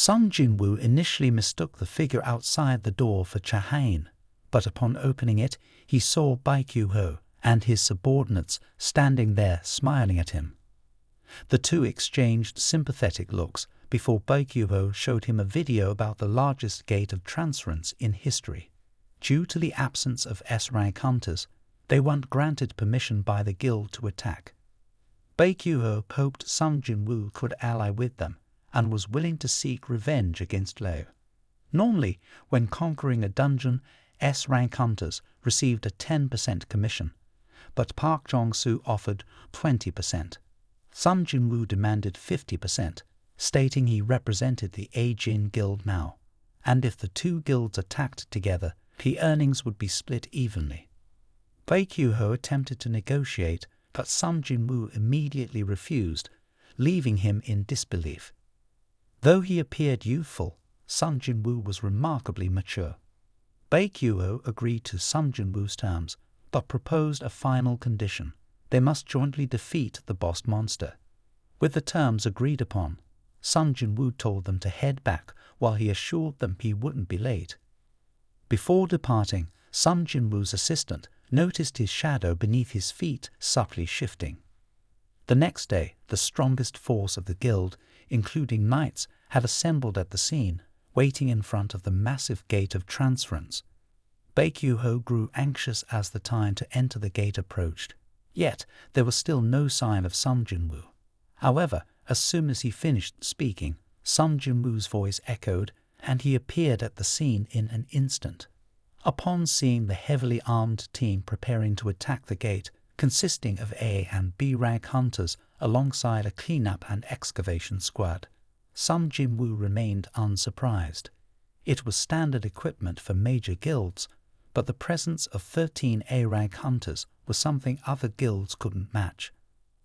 Sung Jin Woo initially mistook the figure outside the door for Cha-hain, but upon opening it, he saw Baekhyun and his subordinates standing there smiling at him. The two exchanged sympathetic looks before Baekhyun showed him a video about the largest gate of transference in history. Due to the absence of S-rank hunters, they weren't granted permission by the guild to attack. Baekhyun hoped Sung Jin Woo could ally with them and was willing to seek revenge against Leo. Normally, when conquering a dungeon, S-rank hunters received a 10% commission, but Park Jong-soo offered 20%. Sung Jin Woo demanded 50%, stating he represented the A-Jin Guild now, and if the two guilds attacked together, the earnings would be split evenly. Baekhyun attempted to negotiate, but Sung Jin Woo immediately refused, leaving him in disbelief. Though he appeared youthful, Sung Jin Woo was remarkably mature. Baekhyun agreed to Sung Jin Woo's terms, but proposed a final condition. They must jointly defeat the boss monster. With the terms agreed upon, Sung Jin Woo told them to head back while he assured them he wouldn't be late. Before departing, Sung Jin Woo's assistant noticed his shadow beneath his feet subtly shifting. The next day, the strongest force of the guild, including knights, had assembled at the scene, waiting in front of the massive gate of transference. Baekhyun grew anxious as the time to enter the gate approached. Yet, there was still no sign of Sung Jin Woo. However, as soon as he finished speaking, Sung Jin Woo's voice echoed, and he appeared at the scene in an instant. Upon seeing the heavily armed team preparing to attack the gate, consisting of A and B rank hunters alongside a cleanup and excavation squad, Sung Jin Woo remained unsurprised. It was standard equipment for major guilds, but the presence of 13 A-rank hunters was something other guilds couldn't match.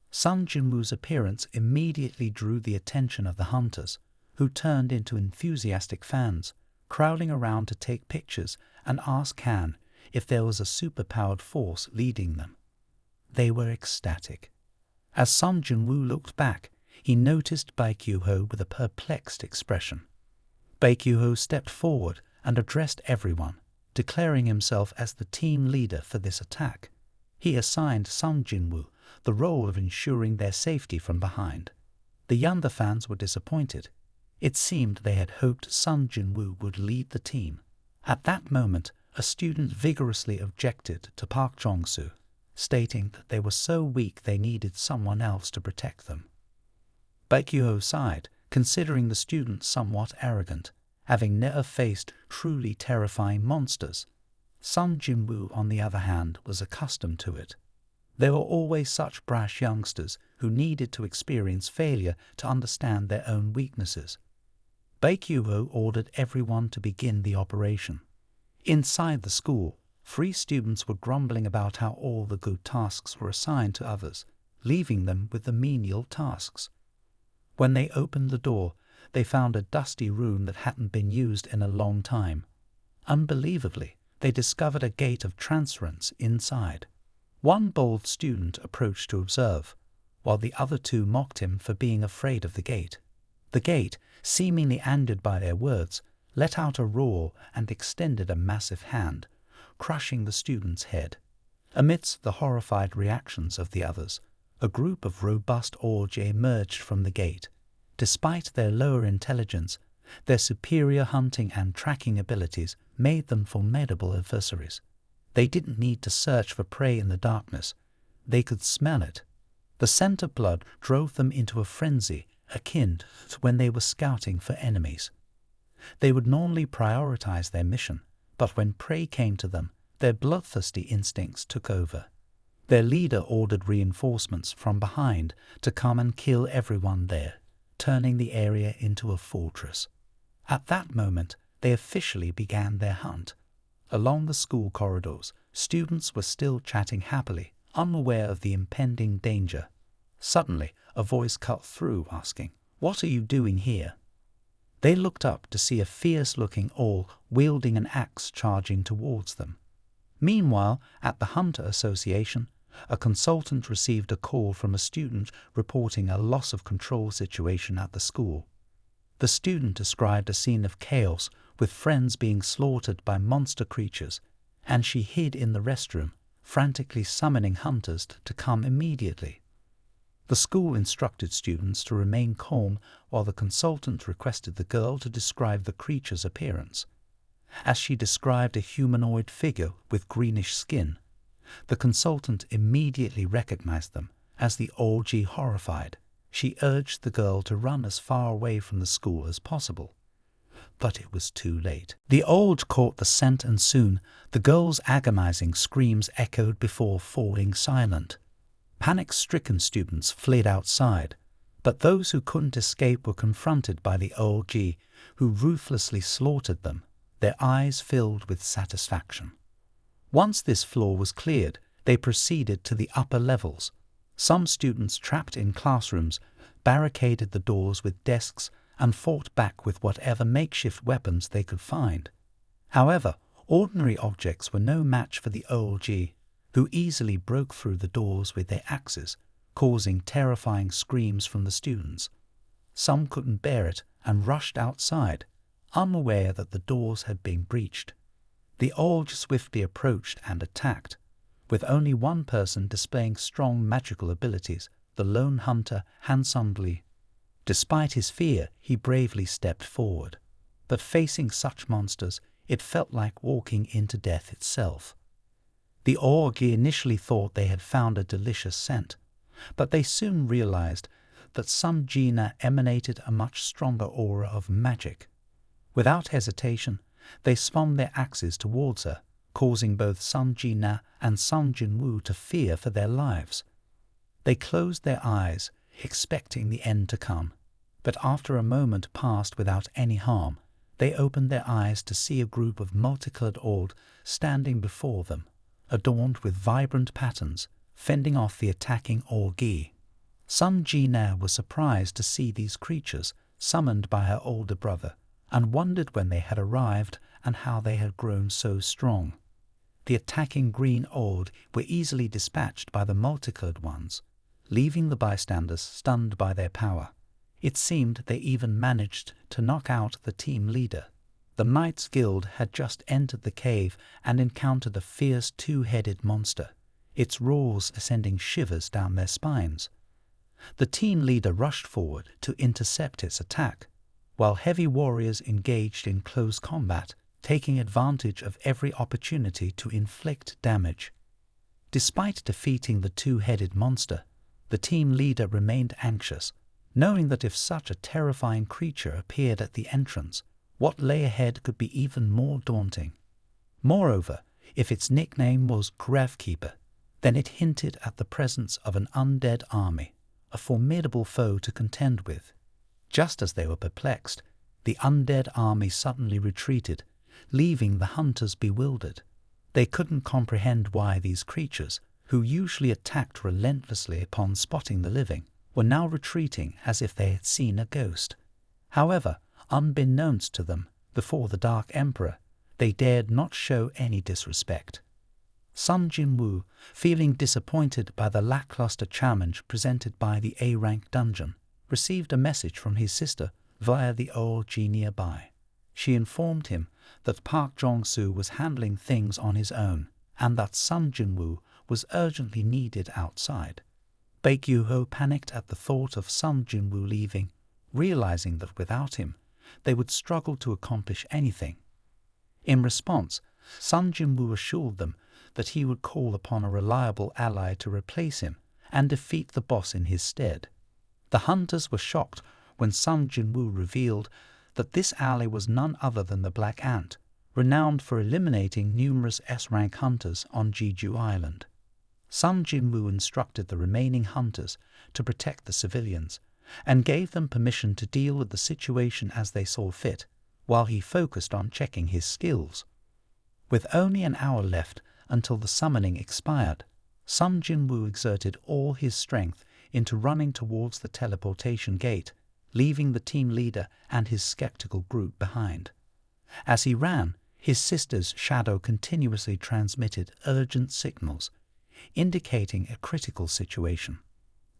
Sung Jin Woo's appearance immediately drew the attention of the hunters, who turned into enthusiastic fans, crowding around to take pictures and ask Han if there was a superpowered force leading them. They were ecstatic. As Sung Jin Woo looked back, he noticed Baekhyun with a perplexed expression. Baekhyun stepped forward and addressed everyone, declaring himself as the team leader for this attack. He assigned Sung Jin Woo the role of ensuring their safety from behind. The younger fans were disappointed. It seemed they had hoped Sung Jin Woo would lead the team. At that moment, a student vigorously objected to Park Jong-soo, stating that they were so weak they needed someone else to protect them. Baekhyun sighed, considering the student somewhat arrogant, having never faced truly terrifying monsters. Sung Jin Woo, on the other hand, was accustomed to it. There were always such brash youngsters who needed to experience failure to understand their own weaknesses. Baekhyun ordered everyone to begin the operation. Inside the school, 3 students were grumbling about how all the good tasks were assigned to others, leaving them with the menial tasks. When they opened the door, they found a dusty room that hadn't been used in a long time. Unbelievably, they discovered a gate of transference inside. One bold student approached to observe, while the other 2 mocked him for being afraid of the gate. The gate, seemingly angered by their words, let out a roar and extended a massive hand, crushing the student's head. Amidst the horrified reactions of the others, a group of robust orcs emerged from the gate. Despite their lower intelligence, their superior hunting and tracking abilities made them formidable adversaries. They didn't need to search for prey in the darkness. They could smell it. The scent of blood drove them into a frenzy akin to when they were scouting for enemies. They would normally prioritize their mission, but when prey came to them, their bloodthirsty instincts took over. Their leader ordered reinforcements from behind to come and kill everyone there, turning the area into a fortress. At that moment, they officially began their hunt. Along the school corridors, students were still chatting happily, unaware of the impending danger. Suddenly, a voice cut through, asking, "What are you doing here?" They looked up to see a fierce-looking owl wielding an axe charging towards them. Meanwhile, at the Hunter Association, a consultant received a call from a student reporting a loss-of-control situation at the school. The student described a scene of chaos with friends being slaughtered by monster creatures, and she hid in the restroom, frantically summoning hunters to come immediately. The school instructed students to remain calm while the consultant requested the girl to describe the creature's appearance. As she described a humanoid figure with greenish skin, the consultant immediately recognized them as the orgy. Horrified, she urged the girl to run as far away from the school as possible. But it was too late. The old caught the scent, and soon the girl's agonizing screams echoed before falling silent. Panic-stricken students fled outside, but those who couldn't escape were confronted by the orgy, who ruthlessly slaughtered them, their eyes filled with satisfaction. Once this floor was cleared, they proceeded to the upper levels. Some students trapped in classrooms barricaded the doors with desks and fought back with whatever makeshift weapons they could find. However, ordinary objects were no match for the OLG, who easily broke through the doors with their axes, causing terrifying screams from the students. Some couldn't bear it and rushed outside, unaware that the doors had been breached. The OLG swiftly approached and attacked, with only one person displaying strong magical abilities, the lone hunter handsomely. Despite his fear, he bravely stepped forward. But facing such monsters, it felt like walking into death itself. The orgy initially thought they had found a delicious scent, but they soon realized that Sung Jin Woo emanated a much stronger aura of magic. Without hesitation, they spun their axes towards her, causing both Sung Jin Woo and Sung Jin Woo to fear for their lives. They closed their eyes, expecting the end to come, but after a moment passed without any harm, they opened their eyes to see a group of multicolored org standing before them, adorned with vibrant patterns, fending off the attacking orgy. Sung Jin Woo was surprised to see these creatures summoned by her older brother, and wondered when they had arrived and how they had grown so strong. The attacking green org were easily dispatched by the multicolored ones, leaving the bystanders stunned by their power. It seemed they even managed to knock out the team leader. The Knights Guild had just entered the cave and encountered a fierce two-headed monster, its roars sending shivers down their spines. The team leader rushed forward to intercept its attack, while heavy warriors engaged in close combat, taking advantage of every opportunity to inflict damage. Despite defeating the two-headed monster, the team leader remained anxious, knowing that if such a terrifying creature appeared at the entrance, what lay ahead could be even more daunting. Moreover, if its nickname was Gravekeeper, then it hinted at the presence of an undead army, a formidable foe to contend with. Just as they were perplexed, the undead army suddenly retreated, leaving the hunters bewildered. They couldn't comprehend why these creatures, who usually attacked relentlessly upon spotting the living, were now retreating as if they had seen a ghost. However, unbeknownst to them, before the Dark Emperor, they dared not show any disrespect. Sung Jin Woo, feeling disappointed by the lackluster challenge presented by the A-rank dungeon, received a message from his sister via the OLG nearby. She informed him that Park Jong-soo was handling things on his own and that Sung Jin Woo was urgently needed outside. Baek Yoo-ho panicked at the thought of Sung Jin Woo leaving, realizing that without him, they would struggle to accomplish anything. In response, Sung Jin Woo assured them that he would call upon a reliable ally to replace him and defeat the boss in his stead. The hunters were shocked when Sung Jin Woo revealed that this ally was none other than the Black Ant, renowned for eliminating numerous S-rank hunters on Jeju Island. Sung Jin Woo instructed the remaining hunters to protect the civilians and gave them permission to deal with the situation as they saw fit, while he focused on checking his skills. With only an hour left until the summoning expired, Sung Jin Woo exerted all his strength into running towards the teleportation gate, leaving the team leader and his skeptical group behind. As he ran, his sister's shadow continuously transmitted urgent signals, indicating a critical situation.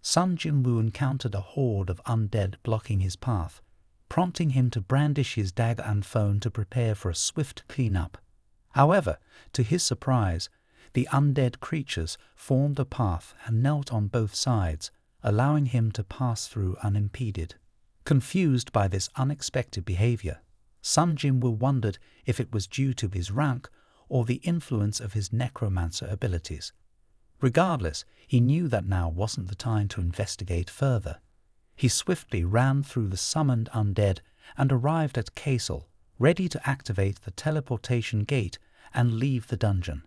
Sung Jin Woo encountered a horde of undead blocking his path, prompting him to brandish his dagger and phone to prepare for a swift clean-up. However, to his surprise, the undead creatures formed a path and knelt on both sides, allowing him to pass through unimpeded. Confused by this unexpected behavior, Sung Jin Woo wondered if it was due to his rank or the influence of his necromancer abilities. Regardless, he knew that now wasn't the time to investigate further. He swiftly ran through the summoned undead and arrived at Castle, ready to activate the teleportation gate and leave the dungeon.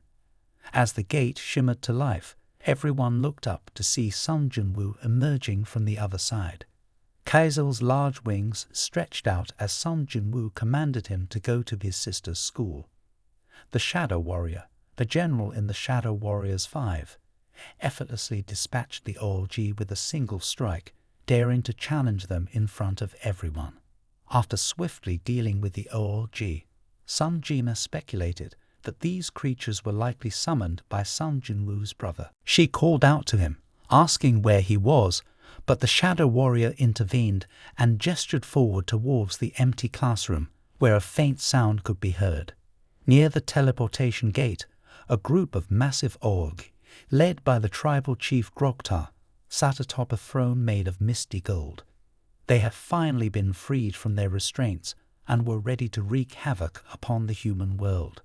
As the gate shimmered to life, everyone looked up to see Sung Jin Woo emerging from the other side. Kaisel's large wings stretched out as Sung Jin Woo commanded him to go to his sister's school. The Shadow Warrior, the general in the Shadow Warriors 5, effortlessly dispatched the OLG with a single strike, daring to challenge them in front of everyone. After swiftly dealing with the OLG, Sung Jina speculated that these creatures were likely summoned by Sung Jin Woo's brother. She called out to him, asking where he was, but the Shadow Warrior intervened and gestured forward towards the empty classroom, where a faint sound could be heard. Near the teleportation gate, a group of massive org, led by the tribal chief Grogtar, sat atop a throne made of misty gold. They had finally been freed from their restraints and were ready to wreak havoc upon the human world.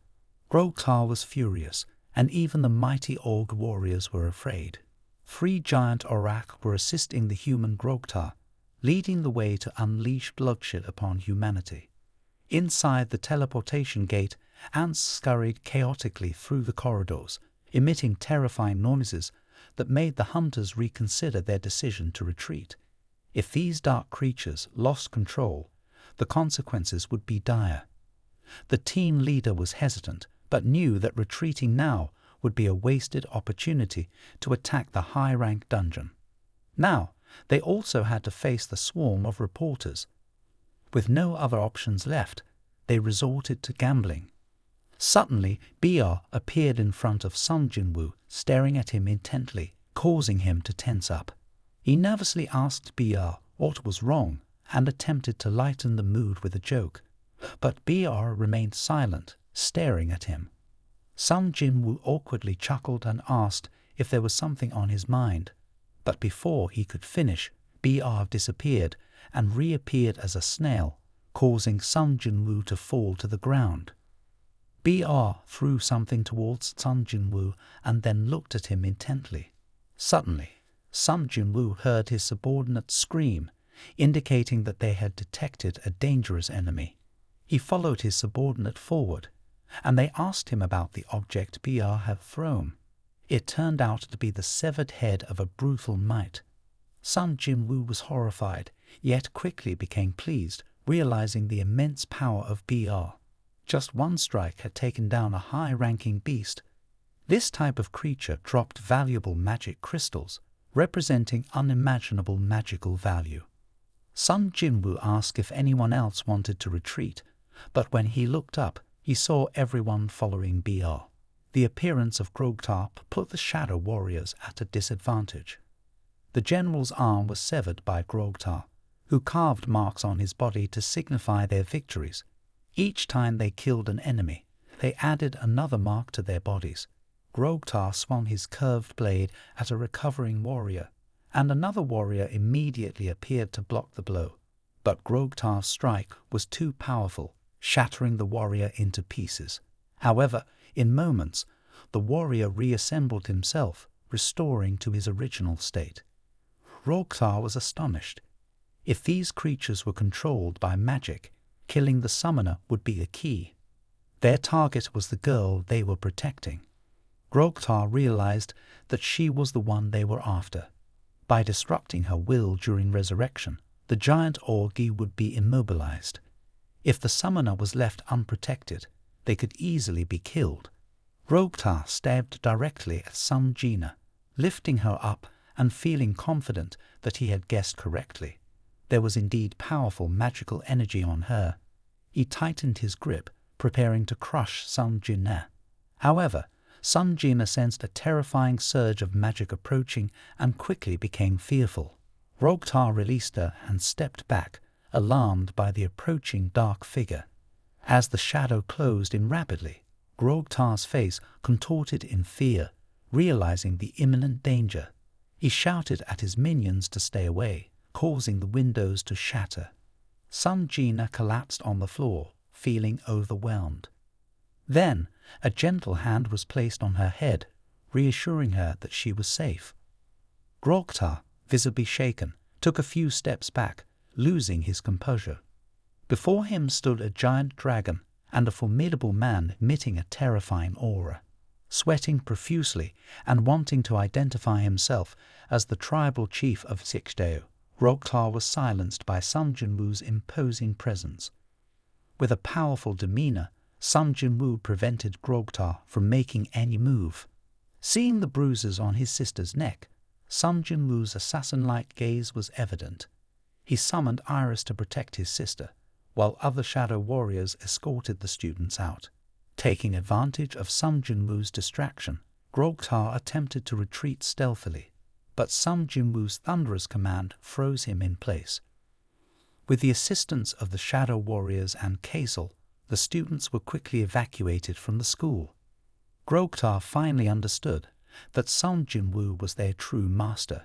Grogtar was furious, and even the mighty org warriors were afraid. 3 giant Orak were assisting the human Grogtar, leading the way to unleash bloodshed upon humanity. Inside the teleportation gate, ants scurried chaotically through the corridors, emitting terrifying noises that made the hunters reconsider their decision to retreat. If these dark creatures lost control, the consequences would be dire. The team leader was hesitant, but knew that retreating now would be a wasted opportunity to attack the high-rank dungeon. Now, they also had to face the swarm of reporters. With no other options left, they resorted to gambling. Suddenly, BR appeared in front of Sung Jin Woo, staring at him intently, causing him to tense up. He nervously asked BR what was wrong and attempted to lighten the mood with a joke, but BR remained silent, staring at him. Sung Jin Woo awkwardly chuckled and asked if there was something on his mind, but before he could finish, BR disappeared and reappeared as a snail, causing Sung Jin Woo to fall to the ground. BR threw something towards Sung Jin Woo and then looked at him intently. Suddenly, Sung Jin Woo heard his subordinate scream, indicating that they had detected a dangerous enemy. He followed his subordinate forward, and they asked him about the object BR had thrown. It turned out to be the severed head of a brutal mite. Sung Jin Woo was horrified, yet quickly became pleased, realizing the immense power of BR. Just one strike had taken down a high-ranking beast. This type of creature dropped valuable magic crystals, representing unimaginable magical value. Sung Jin Woo asked if anyone else wanted to retreat, but when he looked up, he saw everyone following BR. The appearance of Grogtar put the Shadow Warriors at a disadvantage. The general's arm was severed by Grogtar, who carved marks on his body to signify their victories. Each time they killed an enemy, they added another mark to their bodies. Grogtar swung his curved blade at a recovering warrior, and another warrior immediately appeared to block the blow. But Grogtar's strike was too powerful, shattering the warrior into pieces. However, in moments, the warrior reassembled himself, restoring to his original state. Grogtar was astonished. If these creatures were controlled by magic, killing the summoner would be the key. Their target was the girl they were protecting. Grogtar realized that she was the one they were after. By disrupting her will during resurrection, the giant orgy would be immobilized. If the summoner was left unprotected, they could easily be killed. Grogtar stabbed directly at Sung Jina, lifting her up and feeling confident that he had guessed correctly. There was indeed powerful magical energy on her. He tightened his grip, preparing to crush Sung Jina. However, Sung Jina sensed a terrifying surge of magic approaching and quickly became fearful. Grogtar released her and stepped back, alarmed by the approaching dark figure. As the shadow closed in rapidly, Grogtar's face contorted in fear, realizing the imminent danger. He shouted at his minions to stay away, causing the windows to shatter. Sung Jin Woo collapsed on the floor, feeling overwhelmed. Then, a gentle hand was placed on her head, reassuring her that she was safe. Grogtar, visibly shaken, took a few steps back, losing his composure. Before him stood a giant dragon and a formidable man emitting a terrifying aura. Sweating profusely and wanting to identify himself as the tribal chief of Sixdeo, Grogtar was silenced by Sung Jin Woo's imposing presence. With a powerful demeanor, Sung Jin Woo prevented Grogtar from making any move. Seeing the bruises on his sister's neck, Sung Jin Woo's assassin-like gaze was evident. He summoned Iris to protect his sister, while other shadow warriors escorted the students out. Taking advantage of Sung Jin Woo's distraction, Grogtar attempted to retreat stealthily, but Sung Jin Woo's thunderous command froze him in place. With the assistance of the shadow warriors and Kaisel, the students were quickly evacuated from the school. Grogtar finally understood that Sung Jin Woo was their true master.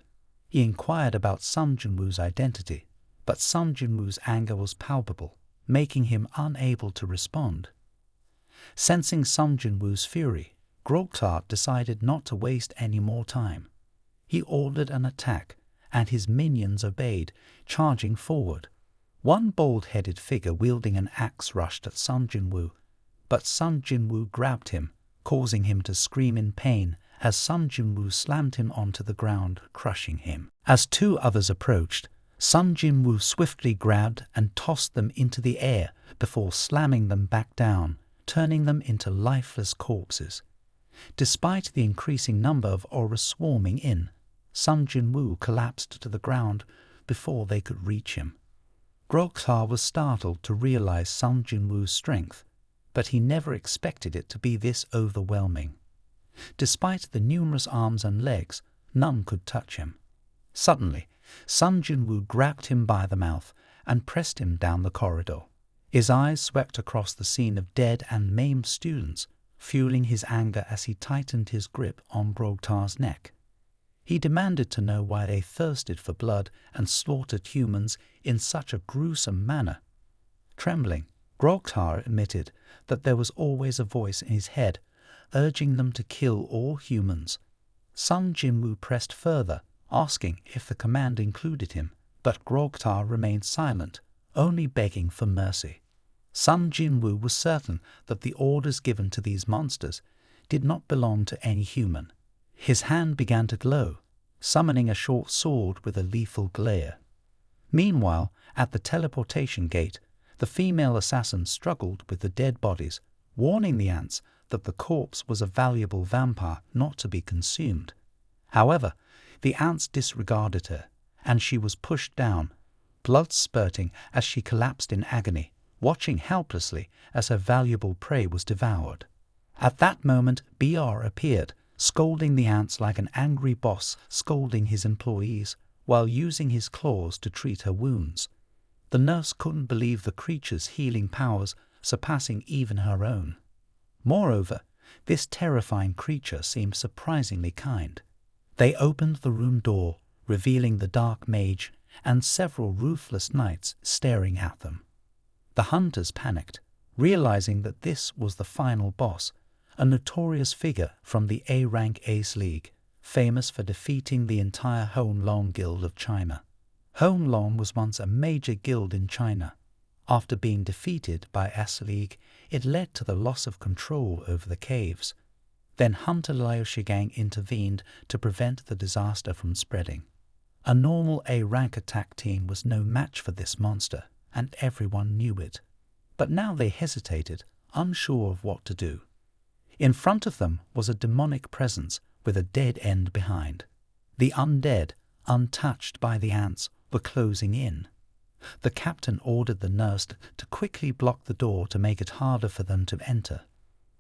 He inquired about Sung Jin Woo's identity, but Sung Jin Woo's anger was palpable, making him unable to respond. Sensing Sung Jin Woo's fury, Grogtar decided not to waste any more time. He ordered an attack, and his minions obeyed, charging forward. One bald-headed figure wielding an axe rushed at Sung Jin Woo, but Sung Jin Woo grabbed him, causing him to scream in pain as Sung Jin Woo slammed him onto the ground, crushing him. As two others approached, Sung Jin Woo swiftly grabbed and tossed them into the air before slamming them back down, turning them into lifeless corpses. Despite the increasing number of auras swarming in, Sung Jin Woo collapsed to the ground before they could reach him. Grogtar was startled to realize Sung Jin Woo's strength, but he never expected it to be this overwhelming. Despite the numerous arms and legs, none could touch him. Suddenly, Sung Jin Woo grabbed him by the mouth and pressed him down the corridor. His eyes swept across the scene of dead and maimed students, fueling his anger as he tightened his grip on Grogtar's neck. He demanded to know why they thirsted for blood and slaughtered humans in such a gruesome manner. Trembling, Grogtar admitted that there was always a voice in his head urging them to kill all humans. Sung Jin Woo pressed further, asking if the command included him, but Grogtar remained silent, only begging for mercy. Sung Jin Woo was certain that the orders given to these monsters did not belong to any human. His hand began to glow, summoning a short sword with a lethal glare. Meanwhile, at the teleportation gate, the female assassin struggled with the dead bodies, warning the ants that the corpse was a valuable vampire not to be consumed. However, the ants disregarded her, and she was pushed down, blood spurting as she collapsed in agony, watching helplessly as her valuable prey was devoured. At that moment, BR appeared, scolding the ants like an angry boss scolding his employees, while using his claws to treat her wounds. The nurse couldn't believe the creature's healing powers surpassing even her own. Moreover, this terrifying creature seemed surprisingly kind. They opened the room door, revealing the dark mage and several ruthless knights staring at them. The hunters panicked, realizing that this was the final boss, a notorious figure from the A-rank Ace League, famous for defeating the entire Honlong Guild of China. Honlong was once a major guild in China. After being defeated by S League, it led to the loss of control over the caves. Then Hunter Liu Shigang intervened to prevent the disaster from spreading. A normal A-rank attack team was no match for this monster, and everyone knew it. But now they hesitated, unsure of what to do. In front of them was a demonic presence with a dead end behind. The undead, untouched by the ants, were closing in. The captain ordered the nurse to quickly block the door to make it harder for them to enter.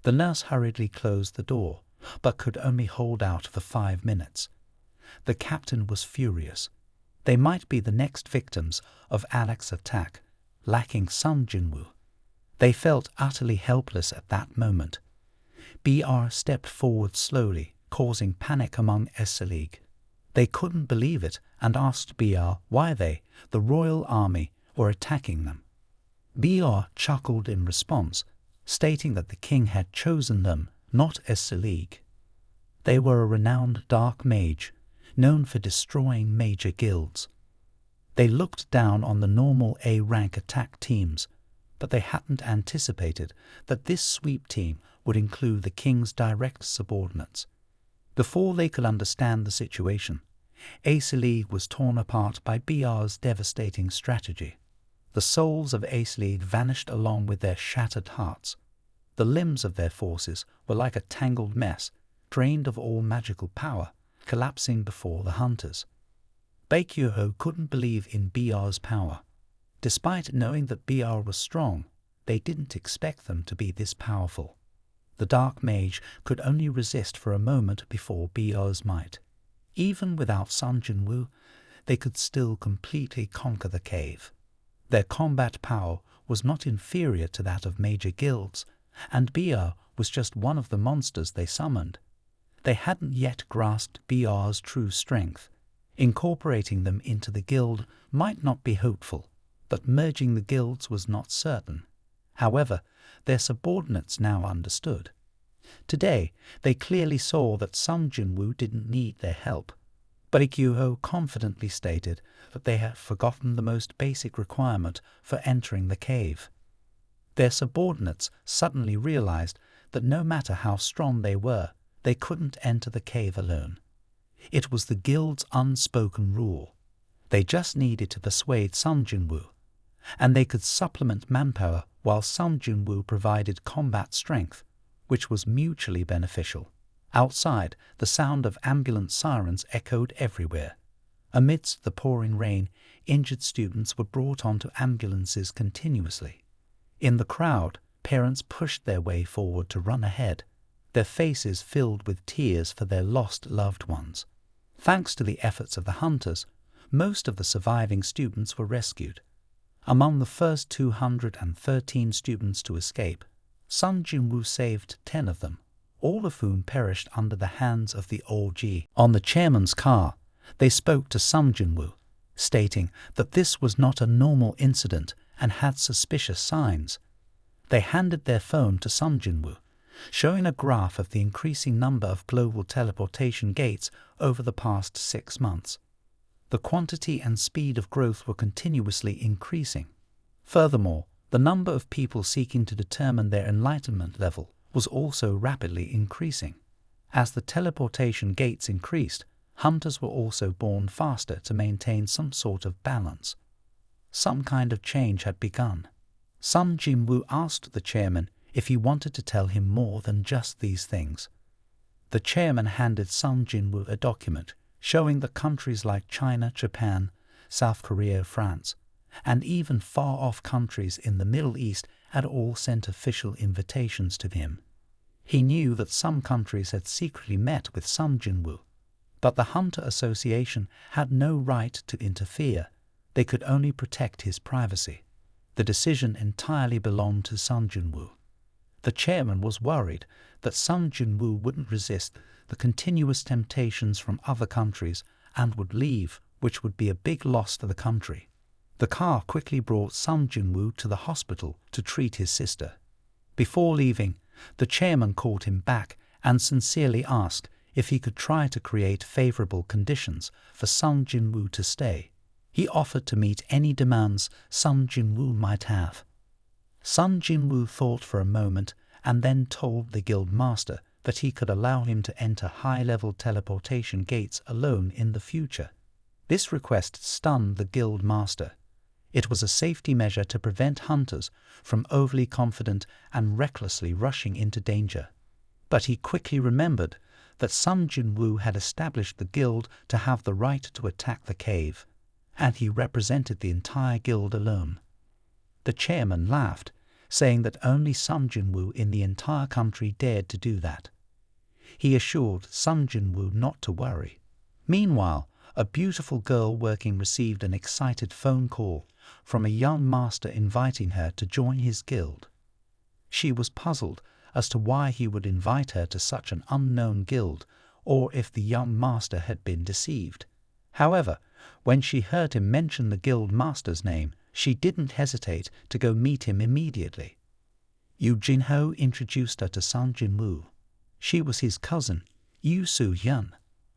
The nurse hurriedly closed the door, but could only hold out for 5 minutes. The captain was furious. They might be the next victims of Alex's attack, lacking Sung Jin Woo. They felt utterly helpless at that moment. BR stepped forward slowly, causing panic among S-League. They couldn't believe it and asked BR why they, the royal army, were attacking them. BR chuckled in response, stating that the king had chosen them, not S-League. They were a renowned dark mage, known for destroying major guilds. They looked down on the normal A-rank attack teams, but they hadn't anticipated that this sweep team would include the king's direct subordinates. Before they could understand the situation, Ace League was torn apart by BR's devastating strategy. The souls of Ace League vanished along with their shattered hearts. The limbs of their forces were like a tangled mess, drained of all magical power, collapsing before the hunters. Baekhyuho couldn't believe in BR's power. Despite knowing that BR was strong, they didn't expect them to be this powerful. The dark mage could only resist for a moment before BR's might. Even without Sung Jin Woo, they could still completely conquer the cave. Their combat power was not inferior to that of major guilds, and BR was just one of the monsters they summoned. They hadn't yet grasped BR's true strength. Incorporating them into the guild might not be hopeful, but merging the guilds was not certain. However, their subordinates now understood. Today, they clearly saw that Sung Jin Woo didn't need their help. Baekhyuho confidently stated that they had forgotten the most basic requirement for entering the cave. Their subordinates suddenly realized that no matter how strong they were, they couldn't enter the cave alone. It was the guild's unspoken rule. They just needed to persuade Sung Jin Woo, and they could supplement manpower while Sung Jin Woo provided combat strength, which was mutually beneficial. Outside, the sound of ambulance sirens echoed everywhere. Amidst the pouring rain, injured students were brought onto ambulances continuously. In the crowd, parents pushed their way forward to run ahead, their faces filled with tears for their lost loved ones. Thanks to the efforts of the hunters, most of the surviving students were rescued. Among the first 213 students to escape, Sung Jin Woo saved 10 of them, all of whom perished under the hands of the OG. On the chairman's car, they spoke to Sung Jin Woo, stating that this was not a normal incident and had suspicious signs. They handed their phone to Sung Jin Woo, showing a graph of the increasing number of global teleportation gates over the past 6 months. The quantity and speed of growth were continuously increasing. Furthermore, the number of people seeking to determine their enlightenment level was also rapidly increasing. As the teleportation gates increased, hunters were also born faster to maintain some sort of balance. Some kind of change had begun. Sung Jin Woo asked the chairman if he wanted to tell him more than just these things. The chairman handed Sung Jin Woo a document showing that countries like China, Japan, South Korea, France, and even far-off countries in the Middle East had all sent official invitations to him. He knew that some countries had secretly met with Sung Jin Woo, but the Hunter Association had no right to interfere. They could only protect his privacy. The decision entirely belonged to Sung Jin Woo. The chairman was worried that Sung Jin Woo wouldn't resist the continuous temptations from other countries and would leave, which would be a big loss to the country. The car quickly brought Sung Jin Woo to the hospital to treat his sister. Before leaving, the chairman called him back and sincerely asked if he could try to create favorable conditions for Sung Jin Woo to stay. He offered to meet any demands Sung Jin Woo might have. Sung Jin Woo thought for a moment and then told the guild master that he could allow him to enter high-level teleportation gates alone in the future. This request stunned the guild master. It was a safety measure to prevent hunters from overly confident and recklessly rushing into danger. But he quickly remembered that Sung Jin Woo had established the guild to have the right to attack the cave, and he represented the entire guild alone. The chairman laughed, saying that only Sung Jin Woo in the entire country dared to do that. He assured Sung Jin Woo not to worry. Meanwhile, a beautiful girl working received an excited phone call from a young master inviting her to join his guild. She was puzzled as to why he would invite her to such an unknown guild, or if the young master had been deceived. However, when she heard him mention the guild master's name, she didn't hesitate to go meet him immediately. Yu Jinho introduced her to Sung Jin Woo. She was his cousin, Yu Soo-hyun,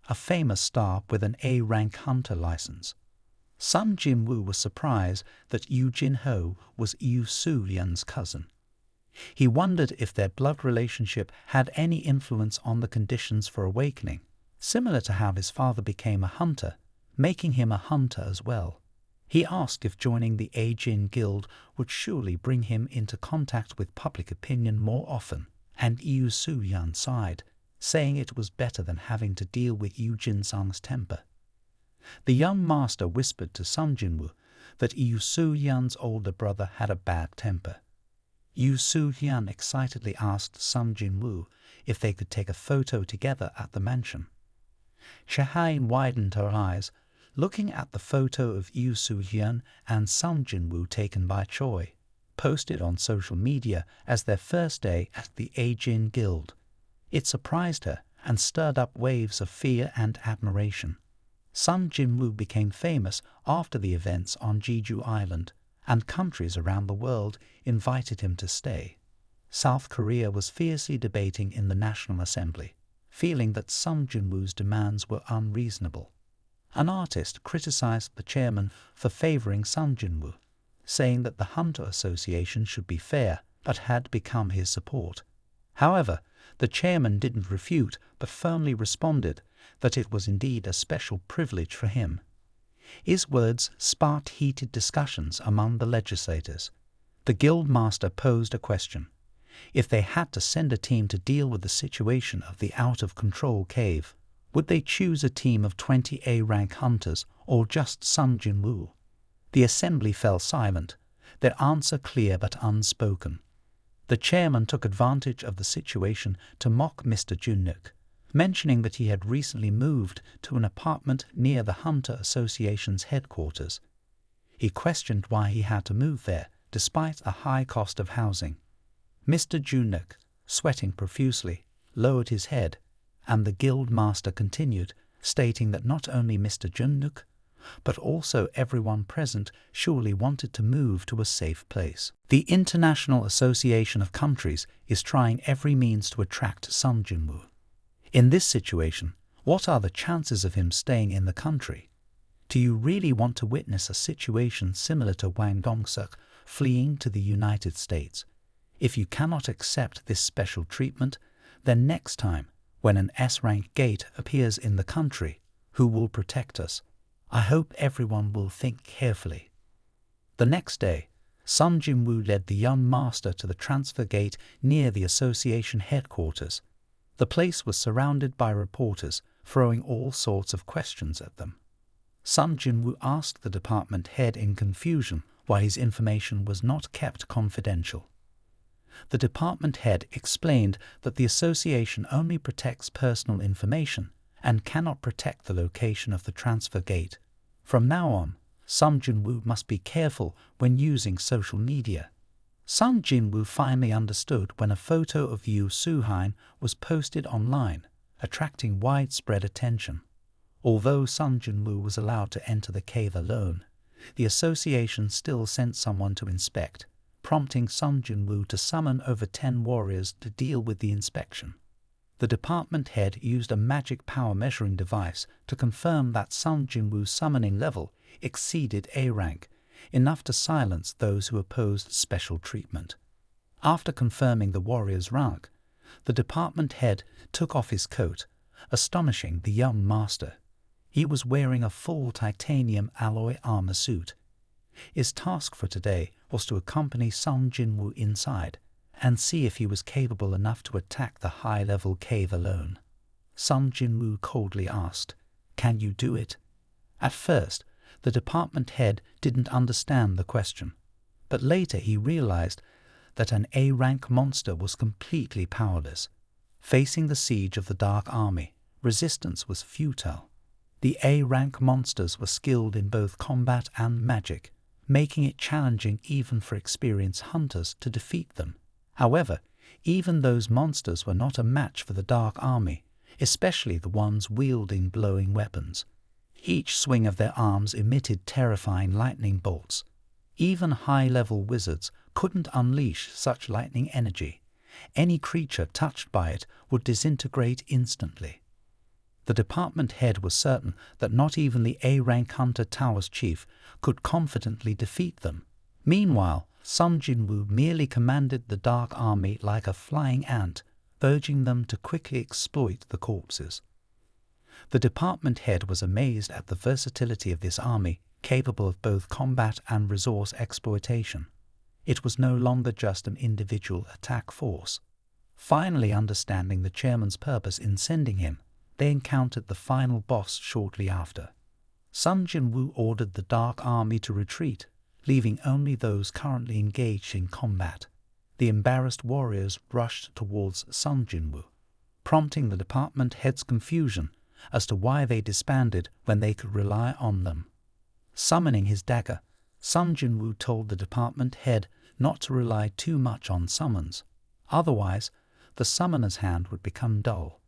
a famous star with an A-rank hunter license. Sung Jin Woo was surprised that Yu Jinho was Yu Soo-hyun's cousin. He wondered if their blood relationship had any influence on the conditions for awakening, similar to how his father became a hunter, making him a hunter as well. He asked if joining the A-Jin Guild would surely bring him into contact with public opinion more often, and Yu Soo-hyun sighed, saying it was better than having to deal with Yu Jin-sung's temper. The young master whispered to Sung Jin Woo that Yu Soo-hyun's older brother had a bad temper. Yu Soo-hyun excitedly asked Sung Jin Woo if they could take a photo together at the mansion. Cha-hain widened her eyes, looking at the photo of Yu Soo-hyun and Sung Jin Woo taken by Choi, posted on social media as their first day at the A-Jin Guild. It surprised her and stirred up waves of fear and admiration. Sung Jin Woo became famous after the events on Jeju Island, and countries around the world invited him to stay. South Korea was fiercely debating in the National Assembly, feeling that Sung Jin Woo's demands were unreasonable. An artist criticized the chairman for favoring Sung Jin Woo, saying that the Hunter Association should be fair, but had become his support. However, the chairman didn't refute, but firmly responded that it was indeed a special privilege for him. His words sparked heated discussions among the legislators. The guild master posed a question. If they had to send a team to deal with the situation of the out-of-control cave, would they choose a team of 20 A-rank hunters or just Sung Jin Woo? The assembly fell silent, their answer clear but unspoken. The chairman took advantage of the situation to mock Mr. Junnook, mentioning that he had recently moved to an apartment near the Hunter Association's headquarters. He questioned why he had to move there, despite a high cost of housing. Mr. Junnook, sweating profusely, lowered his head, and the guild master continued, stating that not only Mr. Junnook, but also everyone present surely wanted to move to a safe place. The International Association of Countries is trying every means to attract Sung Jin Woo. In this situation, what are the chances of him staying in the country? Do you really want to witness a situation similar to Wang Dong-seok fleeing to the United States? If you cannot accept this special treatment, then next time, when an S-rank gate appears in the country, who will protect us? I hope everyone will think carefully. The next day, Sung Jin Woo led the young master to the transfer gate near the association headquarters. The place was surrounded by reporters, throwing all sorts of questions at them. Sung Jin Woo asked the department head in confusion why his information was not kept confidential. The department head explained that the association only protects personal information and cannot protect the location of the transfer gate. From now on, Sung Jin Woo must be careful when using social media. Sung Jin Woo finally understood when a photo of Yu Soo-hyun was posted online, attracting widespread attention. Although Sung Jin Woo was allowed to enter the cave alone, the association still sent someone to inspect, prompting Sung Jin Woo to summon over 10 warriors to deal with the inspection. The department head used a magic power measuring device to confirm that Sung Jin Woo's summoning level exceeded A rank, enough to silence those who opposed special treatment. After confirming the warrior's rank, the department head took off his coat, astonishing the young master. He was wearing a full titanium alloy armor suit. His task for today was to accompany Sung Jin Woo inside and see if he was capable enough to attack the high-level cave alone. Sung Jin Woo coldly asked, "Can you do it?" At first, the department head didn't understand the question, but later he realized that an A-rank monster was completely powerless. Facing the siege of the Dark Army, resistance was futile. The A-rank monsters were skilled in both combat and magic, making it challenging even for experienced hunters to defeat them. However, even those monsters were not a match for the Dark Army, especially the ones wielding glowing weapons. Each swing of their arms emitted terrifying lightning bolts. Even high-level wizards couldn't unleash such lightning energy. Any creature touched by it would disintegrate instantly. The department head was certain that not even the A-rank Hunter Tower's chief could confidently defeat them. Meanwhile, Sung Jin Woo merely commanded the Dark Army like a flying ant, urging them to quickly exploit the corpses. The department head was amazed at the versatility of this army, capable of both combat and resource exploitation. It was no longer just an individual attack force. Finally understanding the chairman's purpose in sending him, they encountered the final boss shortly after. Sung Jin Woo ordered the Dark Army to retreat, leaving only those currently engaged in combat. The embarrassed warriors rushed towards Sung Jin Woo, prompting the department head's confusion as to why they disbanded when they could rely on them. Summoning his dagger, Sung Jin Woo told the department head not to rely too much on summons. Otherwise, the summoner's hand would become dull.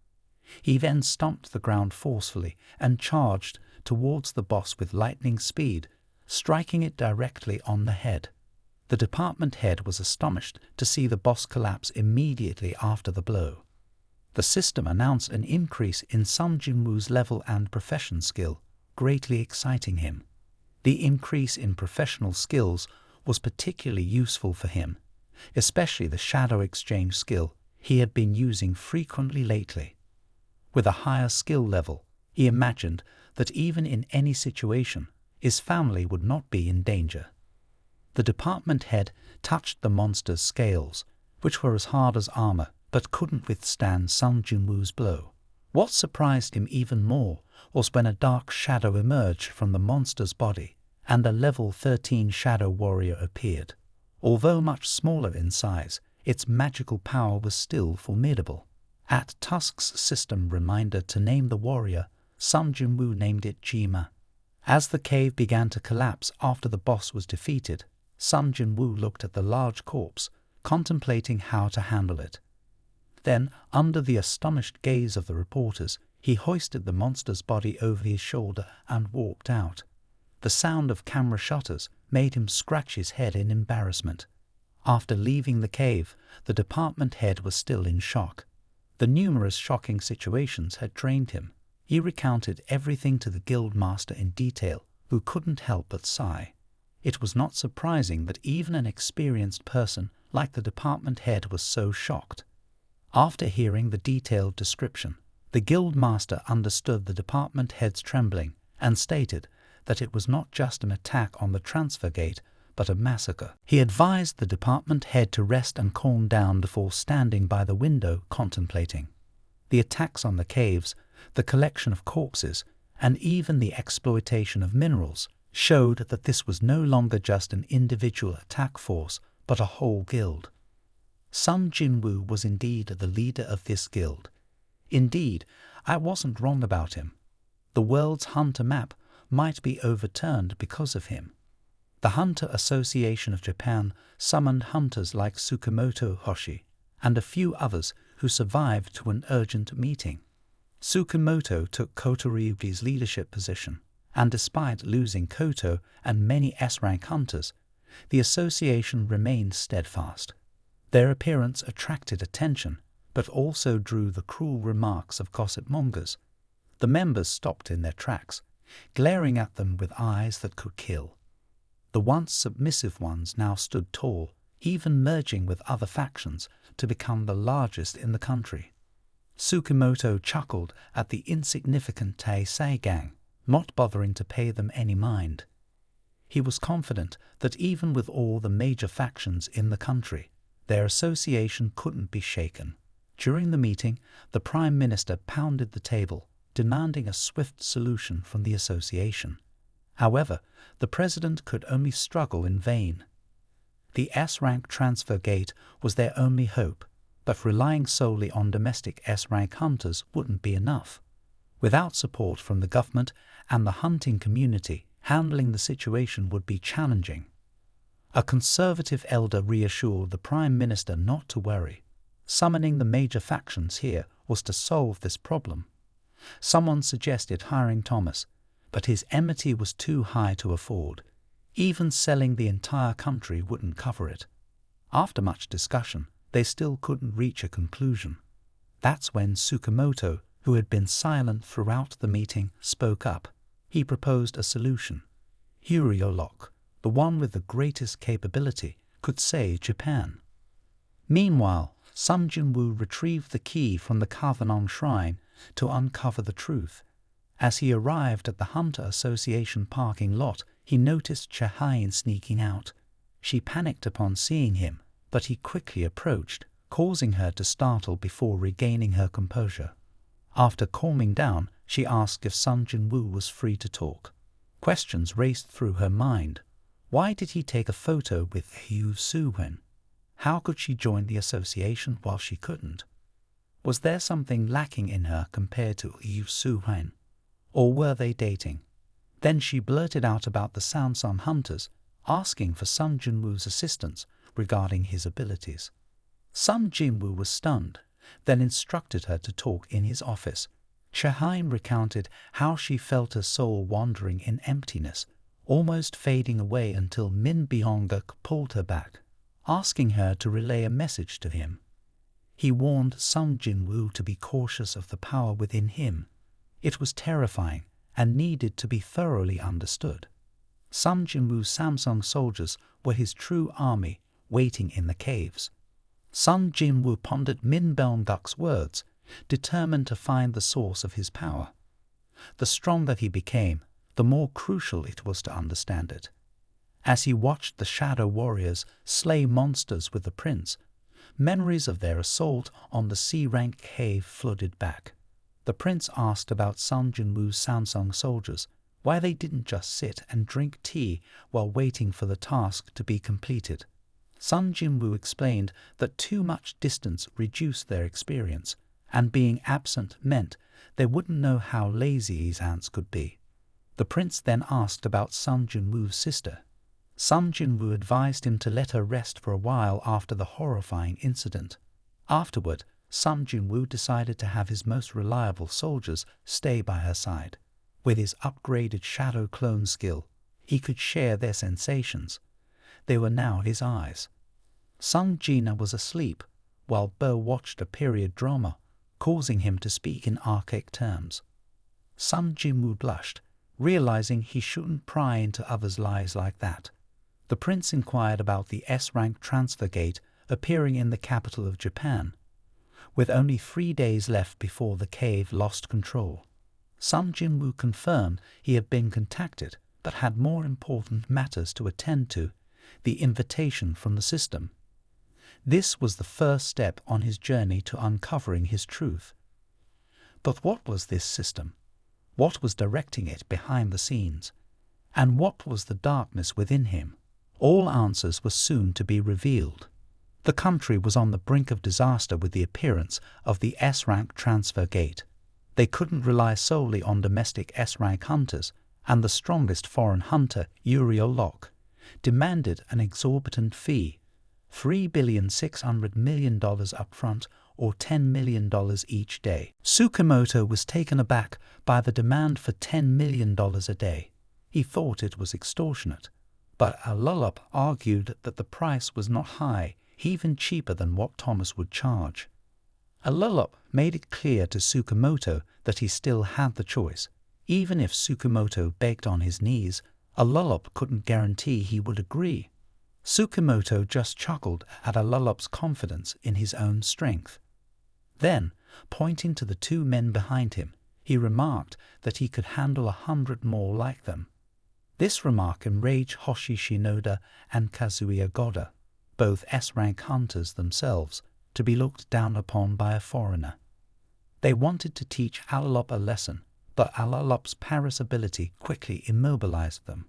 He then stomped the ground forcefully and charged towards the boss with lightning speed, striking it directly on the head. The department head was astonished to see the boss collapse immediately after the blow. The system announced an increase in Sung Jin Woo's level and profession skill, greatly exciting him. The increase in professional skills was particularly useful for him, especially the shadow exchange skill he had been using frequently lately. With a higher skill level, he imagined that even in any situation, his family would not be in danger. The department head touched the monster's scales, which were as hard as armor, but couldn't withstand Sung Jin Woo's blow. What surprised him even more was when a dark shadow emerged from the monster's body, and a level 13 shadow warrior appeared. Although much smaller in size, its magical power was still formidable. At Tusk's system reminder to name the warrior, Sung Jin Woo named it Jima. As the cave began to collapse after the boss was defeated, Sung Jin Woo looked at the large corpse, contemplating how to handle it. Then, under the astonished gaze of the reporters, he hoisted the monster's body over his shoulder and walked out. The sound of camera shutters made him scratch his head in embarrassment. After leaving the cave, the department head was still in shock. The numerous shocking situations had trained him. He recounted everything to the guild master in detail, who couldn't help but sigh. It was not surprising that even an experienced person like the department head was so shocked. After hearing the detailed description, the guild master understood the department head's trembling and stated that it was not just an attack on the transfer gate, but a massacre. He advised the department head to rest and calm down before standing by the window contemplating. The attacks on the caves, the collection of corpses, and even the exploitation of minerals showed that this was no longer just an individual attack force, but a whole guild. Sung Jin Woo was indeed the leader of this guild. Indeed, I wasn't wrong about him. The world's hunter map might be overturned because of him. The Hunter Association of Japan summoned hunters like Tsukamoto Hoshi and a few others who survived to an urgent meeting. Tsukamoto took Kotoryuki's leadership position, and despite losing Koto and many S-rank hunters, the association remained steadfast. Their appearance attracted attention, but also drew the cruel remarks of gossip mongers. The members stopped in their tracks, glaring at them with eyes that could kill. The once submissive ones now stood tall, even merging with other factions to become the largest in the country. Tsukamoto chuckled at the insignificant Taisei gang, not bothering to pay them any mind. He was confident that even with all the major factions in the country, their association couldn't be shaken. During the meeting, the Prime Minister pounded the table, demanding a swift solution from the association. However, the President could only struggle in vain. The S-rank transfer gate was their only hope, but relying solely on domestic S-rank hunters wouldn't be enough. Without support from the government and the hunting community, handling the situation would be challenging. A conservative elder reassured the Prime Minister not to worry. Summoning the major factions here was to solve this problem. Someone suggested hiring Thomas, but his enmity was too high to afford. Even selling the entire country wouldn't cover it. After much discussion, they still couldn't reach a conclusion. That's when Tsukamoto, who had been silent throughout the meeting, spoke up. He proposed a solution. Uriolok, the one with the greatest capability, could save Japan. Meanwhile, Sung Jin Woo retrieved the key from the Kavanon shrine to uncover the truth. As he arrived at the Hunter Association parking lot, he noticed Chahain sneaking out. She panicked upon seeing him, but he quickly approached, causing her to startle before regaining her composure. After calming down, she asked if Sung Jin Woo was free to talk. Questions raced through her mind. Why did he take a photo with Yu Soo-hwen? How could she join the association while she couldn't? Was there something lacking in her compared to Yu Soo-hwen? Or were they dating? Then she blurted out about the Samsung hunters, asking for Sung Jin Woo's assistance regarding his abilities. Sung Jin Woo was stunned, then instructed her to talk in his office. Chahain recounted how she felt her soul wandering in emptiness, almost fading away until Min Byung-guk pulled her back, asking her to relay a message to him. He warned Sung Jin Woo to be cautious of the power within him. It was terrifying and needed to be thoroughly understood. Sung Jin Woo's Samsung soldiers were his true army waiting in the caves. Sung Jin Woo pondered Min Byung-guk's words, determined to find the source of his power. The stronger he became, the more crucial it was to understand it. As he watched the shadow warriors slay monsters with the prince, memories of their assault on the C-rank cave flooded back. The prince asked about Sung Jin Woo's Samsung soldiers, why they didn't just sit and drink tea while waiting for the task to be completed. Sung Jin Woo explained that too much distance reduced their experience, and being absent meant they wouldn't know how lazy his ants could be. The prince then asked about Sung Jin Woo's sister. Sung Jin Woo advised him to let her rest for a while after the horrifying incident. Afterward, Sung Jin Woo decided to have his most reliable soldiers stay by her side. With his upgraded shadow clone skill, he could share their sensations. They were now his eyes. Sung Jina was asleep, while Bo watched a period drama, causing him to speak in archaic terms. Sung Jin Woo blushed, realizing he shouldn't pry into others' lives like that. The prince inquired about the S-rank transfer gate appearing in the capital of Japan. With only 3 days left before the cave lost control, Sung Jin Woo confirmed he had been contacted but had more important matters to attend to, the invitation from the system. This was the first step on his journey to uncovering his truth. But what was this system? What was directing it behind the scenes? And what was the darkness within him? All answers were soon to be revealed. The country was on the brink of disaster with the appearance of the S-rank transfer gate. They couldn't rely solely on domestic S-rank hunters, and the strongest foreign hunter, Uriolok, demanded an exorbitant fee, $3.6 billion upfront or $10 million each day. Tsukamoto was taken aback by the demand for $10 million a day. He thought it was extortionate, but Alulup argued that the price was not high, even cheaper than what Thomas would charge. Alulup made it clear to Tsukamoto that he still had the choice. Even if Tsukamoto begged on his knees, Alulup couldn't guarantee he would agree. Tsukamoto just chuckled at Alulup's confidence in his own strength. Then, pointing to the 2 men behind him, he remarked that he could handle 100 more like them. This remark enraged Hoshi Shinoda and Kazuya Goda, both S-rank hunters themselves, to be looked down upon by a foreigner. They wanted to teach Alulup a lesson, but Alulup's Paris ability quickly immobilized them.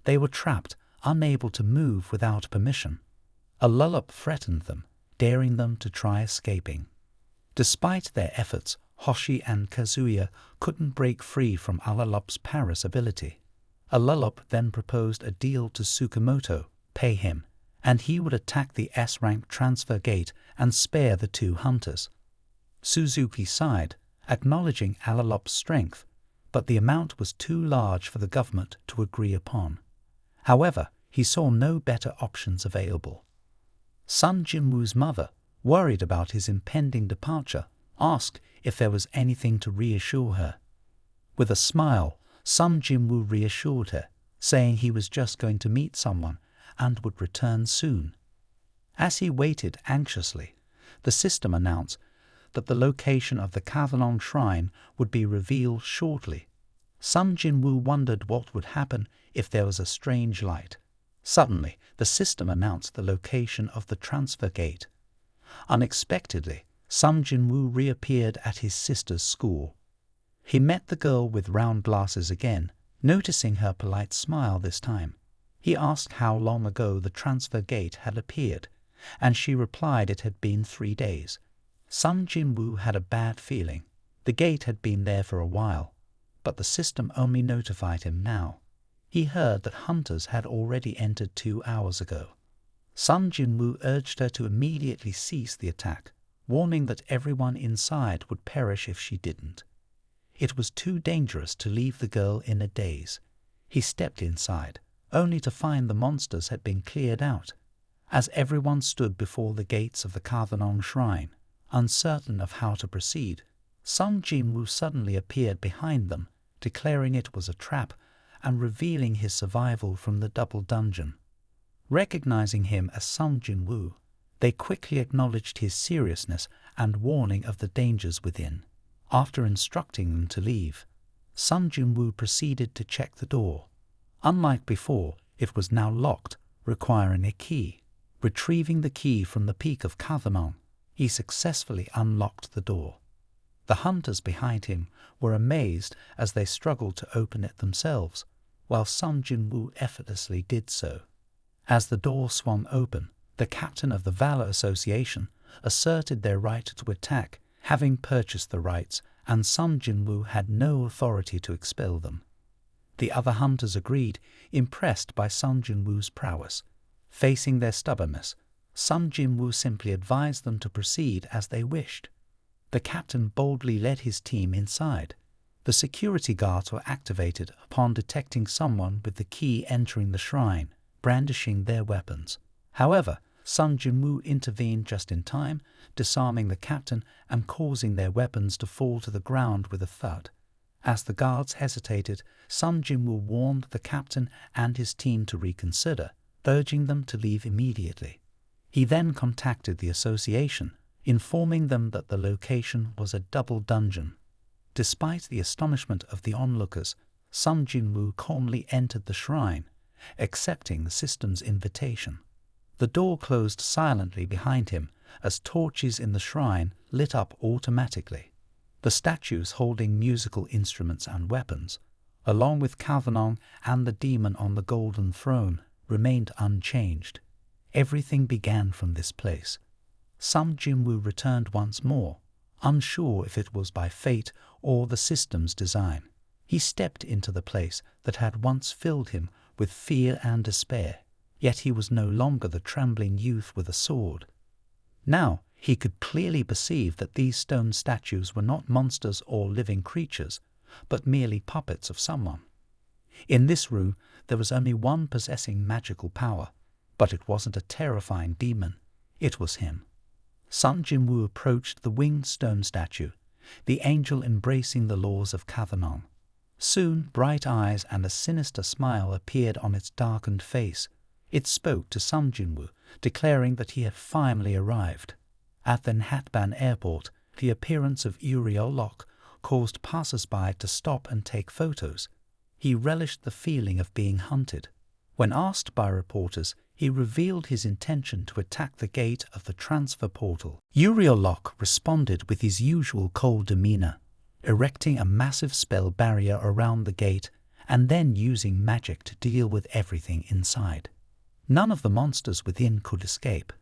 They were trapped, unable to move without permission. Alulup threatened them, daring them to try escaping. Despite their efforts, Hoshi and Kazuya couldn't break free from Alalup's Paris ability. Alalup then proposed a deal to Tsukamoto, pay him, and he would attack the S-rank transfer gate and spare the two hunters. Suzuki sighed, acknowledging Alalup's strength, but the amount was too large for the government to agree upon. However, he saw no better options available. Sung Jin Woo's mother, worried about his impending departure, asked if there was anything to reassure her. With a smile, Sung Jin Woo reassured her, saying he was just going to meet someone and would return soon. As he waited anxiously, the system announced that the location of the Kavanong shrine would be revealed shortly. Sung Jin Woo wondered what would happen if there was a strange light. Suddenly, the system announced the location of the transfer gate. Unexpectedly, Sung Jin Woo reappeared at his sister's school. He met the girl with round glasses again, noticing her polite smile this time. He asked how long ago the transfer gate had appeared, and she replied it had been 3 days. Sung Jin Woo had a bad feeling. The gate had been there for a while, but the system only notified him now. He heard that hunters had already entered 2 hours ago. Sung Jin Woo urged her to immediately cease the attack, warning that everyone inside would perish if she didn't. It was too dangerous to leave the girl in a daze. He stepped inside, only to find the monsters had been cleared out. As everyone stood before the gates of the Kavanong shrine, uncertain of how to proceed, Sung Jin Woo suddenly appeared behind them, declaring it was a trap and revealing his survival from the double dungeon. Recognizing him as Sung Jin Woo, they quickly acknowledged his seriousness and warning of the dangers within. After instructing them to leave, Sung Jin Woo proceeded to check the door. Unlike before, it was now locked, requiring a key. Retrieving the key from the peak of Kavanong, he successfully unlocked the door. The hunters behind him were amazed as they struggled to open it themselves, while Sung Jin Woo effortlessly did so. As the door swung open, the captain of the Valor Association asserted their right to attack, having purchased the rights, and Sung Jin Woo had no authority to expel them. The other hunters agreed, impressed by Sung Jin Woo's prowess. Facing their stubbornness, Sung Jin Woo simply advised them to proceed as they wished. The captain boldly led his team inside. The security guards were activated upon detecting someone with the key entering the shrine, brandishing their weapons. However, Sung Jin Woo intervened just in time, disarming the captain and causing their weapons to fall to the ground with a thud. As the guards hesitated, Sung Jin Woo warned the captain and his team to reconsider, urging them to leave immediately. He then contacted the association, informing them that the location was a double dungeon. Despite the astonishment of the onlookers, Sung Jin Woo calmly entered the shrine, accepting the system's invitation. The door closed silently behind him as torches in the shrine lit up automatically. The statues holding musical instruments and weapons, along with Kavanong and the demon on the golden throne, remained unchanged. Everything began from this place. Sung Jin Woo returned once more, unsure if it was by fate or the system's design. He stepped into the place that had once filled him with fear and despair, yet he was no longer the trembling youth with a sword. Now he could clearly perceive that these stone statues were not monsters or living creatures, but merely puppets of someone. In this room there was only one possessing magical power, but it wasn't a terrifying demon, it was him. Sung Jin Woo approached the winged stone statue, the angel embracing the laws of Kavanong. Soon bright eyes and a sinister smile appeared on its darkened face. It spoke to Sung Jin Woo, declaring that he had finally arrived. At the Nhatban airport, the appearance of Uriel Locke caused passers-by to stop and take photos. He relished the feeling of being hunted. When asked by reporters, he revealed his intention to attack the gate of the transfer portal. Uriel Locke responded with his usual cold demeanor, erecting a massive spell barrier around the gate and then using magic to deal with everything inside. None of the monsters within could escape.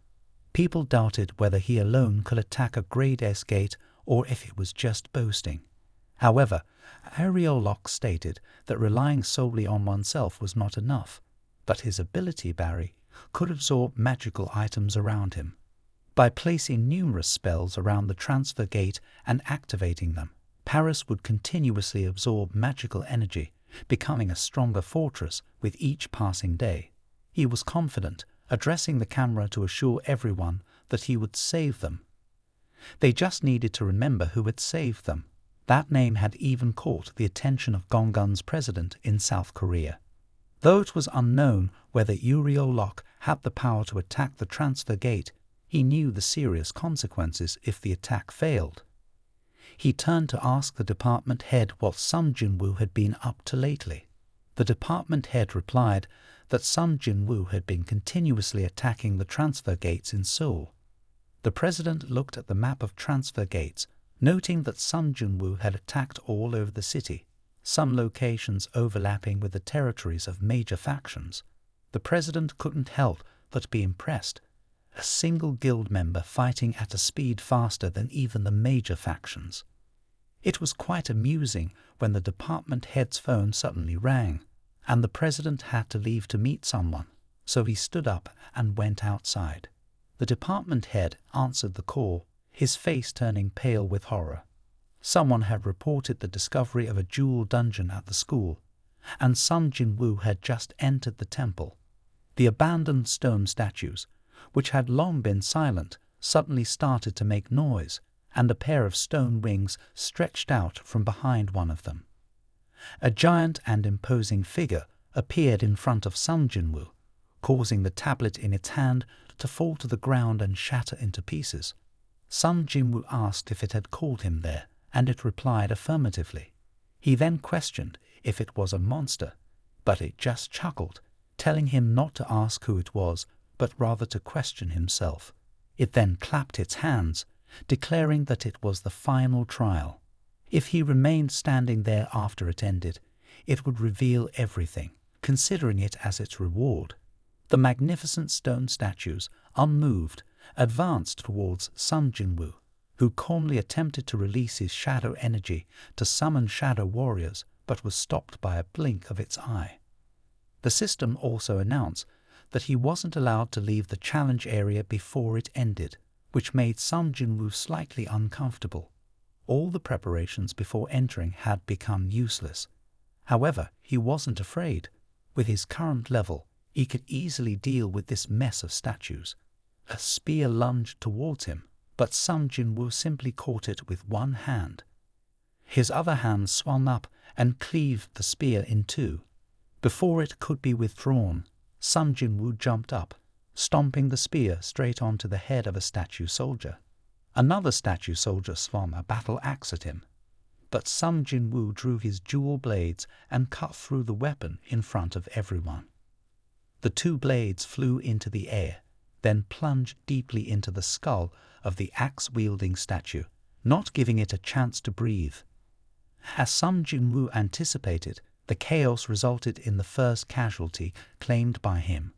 People doubted whether he alone could attack a Grade S gate or if it was just boasting. However, Ariolok stated that relying solely on oneself was not enough, but his ability, Barry, could absorb magical items around him. By placing numerous spells around the transfer gate and activating them, Paris would continuously absorb magical energy, becoming a stronger fortress with each passing day. He was confident, addressing the camera to assure everyone that he would save them. They just needed to remember who had saved them. That name had even caught the attention of Gonggun's president in South Korea. Though it was unknown whether Ariolok had the power to attack the transfer gate, he knew the serious consequences if the attack failed. He turned to ask the department head what Sung Jin Woo had been up to lately. The department head replied that Sung Jin Woo had been continuously attacking the transfer gates in Seoul. The president looked at the map of transfer gates, noting that Sung Jin Woo had attacked all over the city, some locations overlapping with the territories of major factions. The president couldn't help but be impressed. A single guild member fighting at a speed faster than even the major factions. It was quite amusing when the department head's phone suddenly rang, and the president had to leave to meet someone, so he stood up and went outside. The department head answered the call, his face turning pale with horror. Someone had reported the discovery of a jewel dungeon at the school, and Sung Jin Woo had just entered the temple. The abandoned stone statues, which had long been silent, suddenly started to make noise, and a pair of stone wings stretched out from behind one of them. A giant and imposing figure appeared in front of Sung Jin Woo, causing the tablet in its hand to fall to the ground and shatter into pieces. Sung Jin Woo asked if it had called him there, and it replied affirmatively. He then questioned if it was a monster, but it just chuckled, telling him not to ask who it was, but rather to question himself. It then clapped its hands, declaring that it was the final trial. If he remained standing there after it ended, it would reveal everything, considering it as its reward. The magnificent stone statues, unmoved, advanced towards Sung Jin Woo, who calmly attempted to release his shadow energy to summon shadow warriors, but was stopped by a blink of its eye. The system also announced that he wasn't allowed to leave the challenge area before it ended, which made Sung Jin Woo slightly uncomfortable. All the preparations before entering had become useless. However, he wasn't afraid. With his current level, he could easily deal with this mess of statues. A spear lunged towards him, but Sung Jin Woo simply caught it with one hand. His other hand swung up and cleaved the spear in two. Before it could be withdrawn, Sung Jin Woo jumped up, stomping the spear straight onto the head of a statue soldier. Another statue soldier swung a battle axe at him, but Sung Jin Woo drew his jewel blades and cut through the weapon in front of everyone. The two blades flew into the air, then plunged deeply into the skull of the axe-wielding statue, not giving it a chance to breathe. As Sung Jin Woo anticipated, the chaos resulted in the first casualty claimed by him.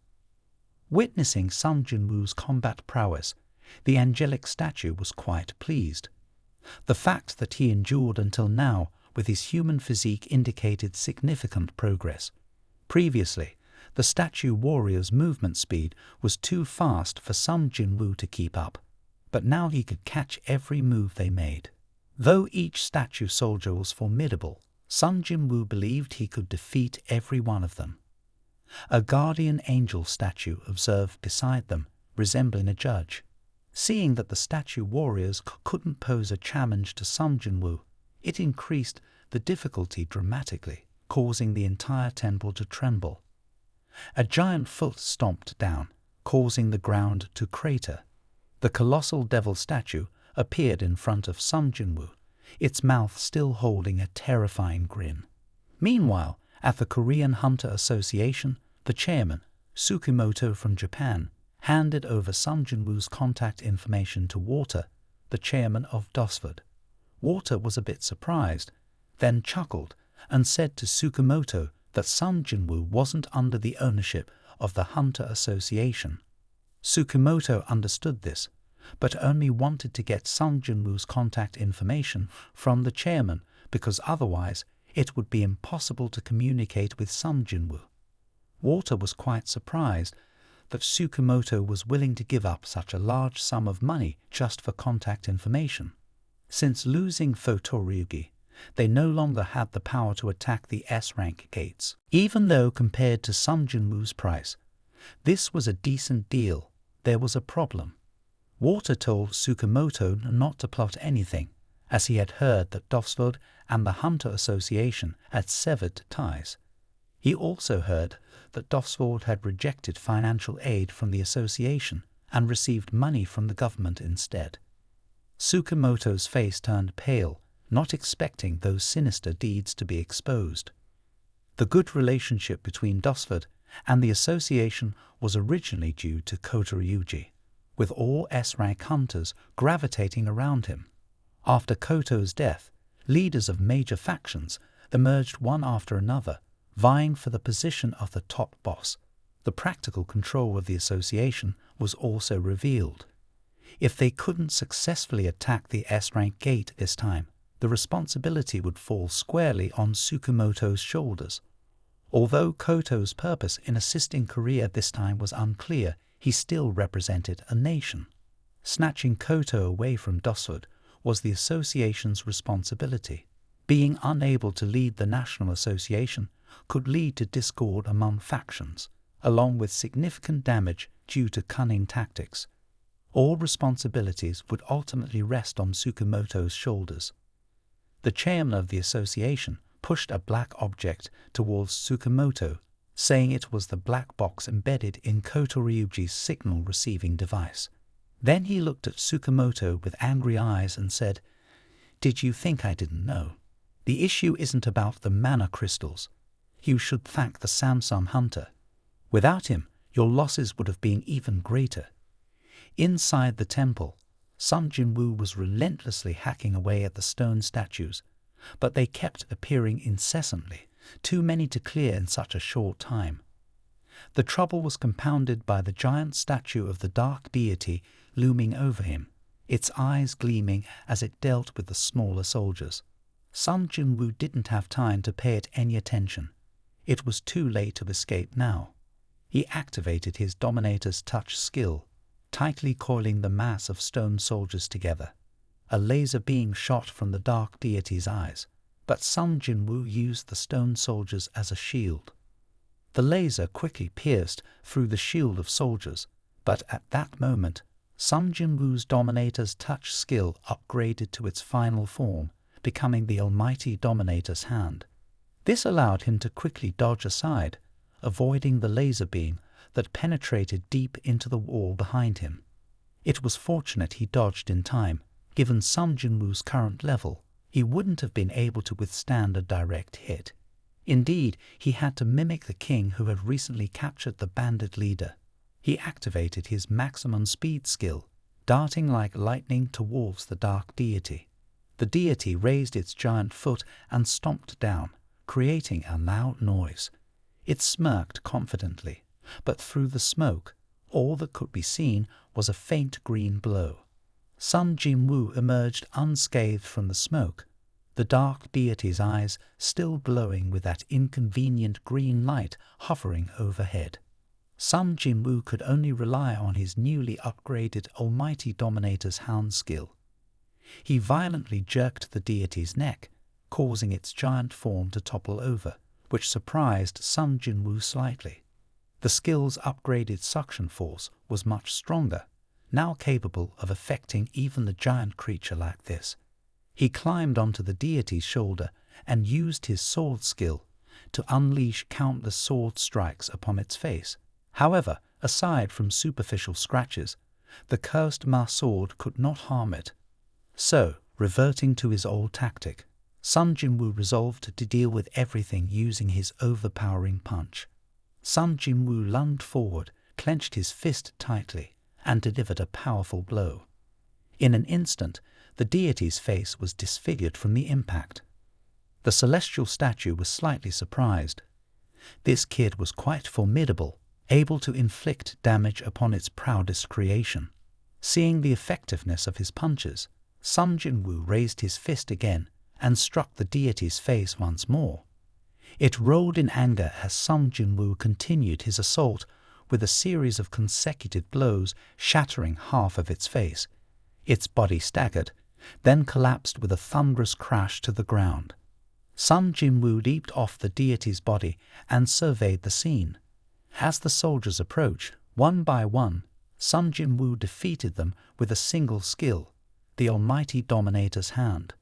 Witnessing Sung Jin Woo's combat prowess, the angelic statue was quite pleased. The fact that he endured until now with his human physique indicated significant progress. Previously, the statue warrior's movement speed was too fast for Sung Jin Woo to keep up, but now he could catch every move they made. Though each statue soldier was formidable, Sung Jin Woo believed he could defeat every one of them. A guardian angel statue observed beside them, resembling a judge. Seeing that the statue warriors couldn't pose a challenge to Sung Jin Woo, it increased the difficulty dramatically, causing the entire temple to tremble. A giant foot stomped down, causing the ground to crater. The colossal devil statue appeared in front of Sung Jin Woo, its mouth still holding a terrifying grin. Meanwhile, at the Korean Hunter Association, the chairman, Tsukimoto from Japan, handed over Sung Jin Woo's contact information to Water, the chairman of Dosford. Water was a bit surprised, then chuckled and said to Tsukimoto that Sung Jin Woo wasn't under the ownership of the Hunter Association. Tsukimoto understood this, but only wanted to get Sung Jin Woo's contact information from the chairman because otherwise it would be impossible to communicate with Sung Jin Woo. Water was quite surprised that Tsukamoto was willing to give up such a large sum of money just for contact information. Since losing Photoryugi, they no longer had the power to attack the S-rank gates. Even though compared to Sung Jin Woo's price, this was a decent deal, there was a problem. Water told Tsukamoto not to plot anything, as he had heard that Dosvod and the Hunter Association had severed ties. He also heard that Dosvod had rejected financial aid from the association and received money from the government instead. Tsukamoto's face turned pale, not expecting those sinister deeds to be exposed. The good relationship between Dosvod and the association was originally due to Kotoryuji, with all S-rank hunters gravitating around him. After Koto's death, leaders of major factions emerged one after another, vying for the position of the top boss. The practical control of the association was also revealed. If they couldn't successfully attack the S-rank gate this time, the responsibility would fall squarely on Tsukamoto's shoulders. Although Koto's purpose in assisting Korea this time was unclear, he still represented a nation. Snatching Koto away from Dosvod was the association's responsibility. Being unable to lead the National Association could lead to discord among factions, along with significant damage due to cunning tactics. All responsibilities would ultimately rest on Tsukamoto's shoulders. The chairman of the association pushed a black object towards Tsukamoto, saying it was the black box embedded in Kotoryuji's signal receiving device. Then he looked at Tsukamoto with angry eyes and said, "Did you think I didn't know? The issue isn't about the mana crystals. You should thank the Samsung Hunter. Without him, your losses would have been even greater." Inside the temple, Sung Jin Woo was relentlessly hacking away at the stone statues, but they kept appearing incessantly, too many to clear in such a short time. The trouble was compounded by the giant statue of the dark deity looming over him, its eyes gleaming as it dealt with the smaller soldiers. Sung Jin Woo didn't have time to pay it any attention. It was too late to escape now. He activated his Dominator's touch skill, tightly coiling the mass of stone soldiers together. A laser beam shot from the dark deity's eyes, but Sung Jin Woo used the stone soldiers as a shield. The laser quickly pierced through the shield of soldiers, but at that moment, Sung Jin Woo's Dominator's touch skill upgraded to its final form, becoming the Almighty Dominator's hand. This allowed him to quickly dodge aside, avoiding the laser beam that penetrated deep into the wall behind him. It was fortunate he dodged in time. Given Sung Jin Woo's current level, he wouldn't have been able to withstand a direct hit. Indeed, he had to mimic the king who had recently captured the bandit leader. He activated his maximum speed skill, darting like lightning towards the dark deity. The deity raised its giant foot and stomped down, creating a loud noise. It smirked confidently, but through the smoke, all that could be seen was a faint green glow. Sung Jin Woo emerged unscathed from the smoke, the dark deity's eyes still glowing with that inconvenient green light hovering overhead. Sung Jin Woo could only rely on his newly upgraded Almighty Dominator's hound skill. He violently jerked the deity's neck, causing its giant form to topple over, which surprised Sung Jin Woo slightly. The skill's upgraded suction force was much stronger, now capable of affecting even the giant creature like this. He climbed onto the deity's shoulder and used his sword skill to unleash countless sword strikes upon its face. However, aside from superficial scratches, the cursed Ma sword could not harm it. So, reverting to his old tactic, Sung Jin Woo resolved to deal with everything using his overpowering punch. Sung Jin Woo lunged forward, clenched his fist tightly, and delivered a powerful blow. In an instant, the deity's face was disfigured from the impact. The celestial statue was slightly surprised. This kid was quite formidable, able to inflict damage upon its proudest creation. Seeing the effectiveness of his punches, Sung Jin Woo raised his fist again and struck the deity's face once more. It rolled in anger as Sung Jin Woo continued his assault with a series of consecutive blows shattering half of its face. Its body staggered, then collapsed with a thunderous crash to the ground. Sung Jin Woo leaped off the deity's body and surveyed the scene. As the soldiers approached, one by one, Sung Jin Woo defeated them with a single skill, the almighty dominator's hand.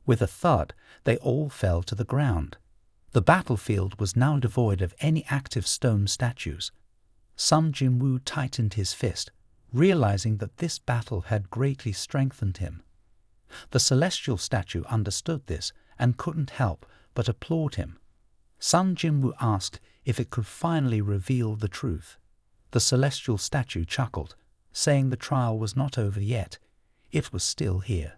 With a thud, they all fell to the ground. The battlefield was now devoid of any active stone statues. Sung Jin Woo tightened his fist, realizing that this battle had greatly strengthened him. The celestial statue understood this and couldn't help but applaud him. Sung Jin Woo asked if it could finally reveal the truth. The celestial statue chuckled, saying the trial was not over yet. It was still here.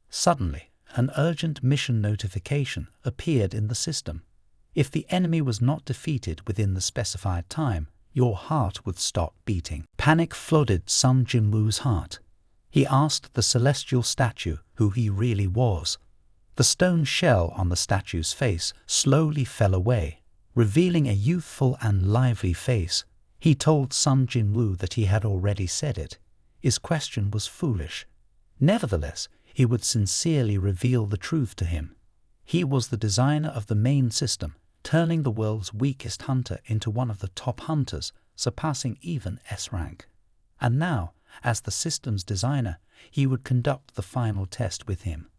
Suddenly, an urgent mission notification appeared in the system. If the enemy was not defeated within the specified time, your heart would stop beating. Panic flooded Sung Jin Woo's heart. He asked the celestial statue who he really was. The stone shell on the statue's face slowly fell away, revealing a youthful and lively face. He told Sung Jin Woo that he had already said it. His question was foolish. Nevertheless, he would sincerely reveal the truth to him. He was the designer of the main system, turning the world's weakest hunter into one of the top hunters, surpassing even S rank. And now, as the system's designer, he would conduct the final test with him.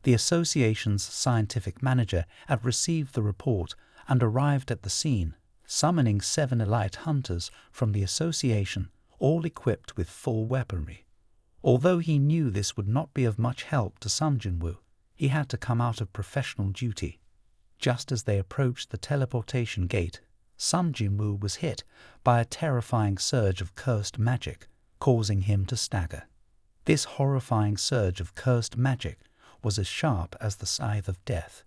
The association's scientific manager had received the report and arrived at the scene, summoning 7 elite hunters from the association, all equipped with full weaponry. Although he knew this would not be of much help to Sung Jin Woo, he had to come out of professional duty. Just as they approached the teleportation gate, Sung Jin Woo was hit by a terrifying surge of cursed magic, causing him to stagger. This horrifying surge of cursed magic was as sharp as the scythe of death.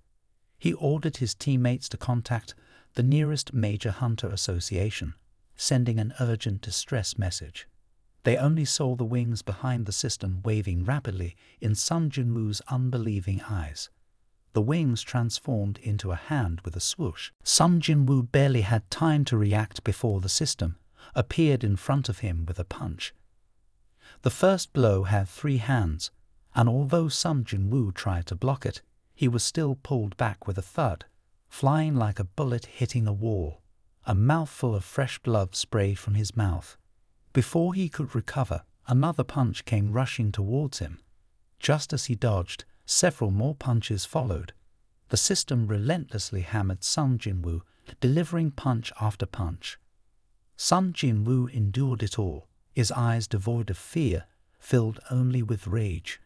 He ordered his teammates to contact the nearest major hunter association, sending an urgent distress message. They only saw the wings behind the system waving rapidly in Sung Jin Woo's unbelieving eyes. The wings transformed into a hand with a swoosh. Sung Jin Woo barely had time to react before the system appeared in front of him with a punch. The first blow had 3 hands, and although Sung Jin Woo tried to block it, he was still pulled back with a thud, flying like a bullet hitting a wall. A mouthful of fresh blood sprayed from his mouth. Before he could recover, another punch came rushing towards him. Just as he dodged, several more punches followed. The system relentlessly hammered Sung Jin Woo, delivering punch after punch. Sung Jin Woo endured it all, his eyes devoid of fear, filled only with rage.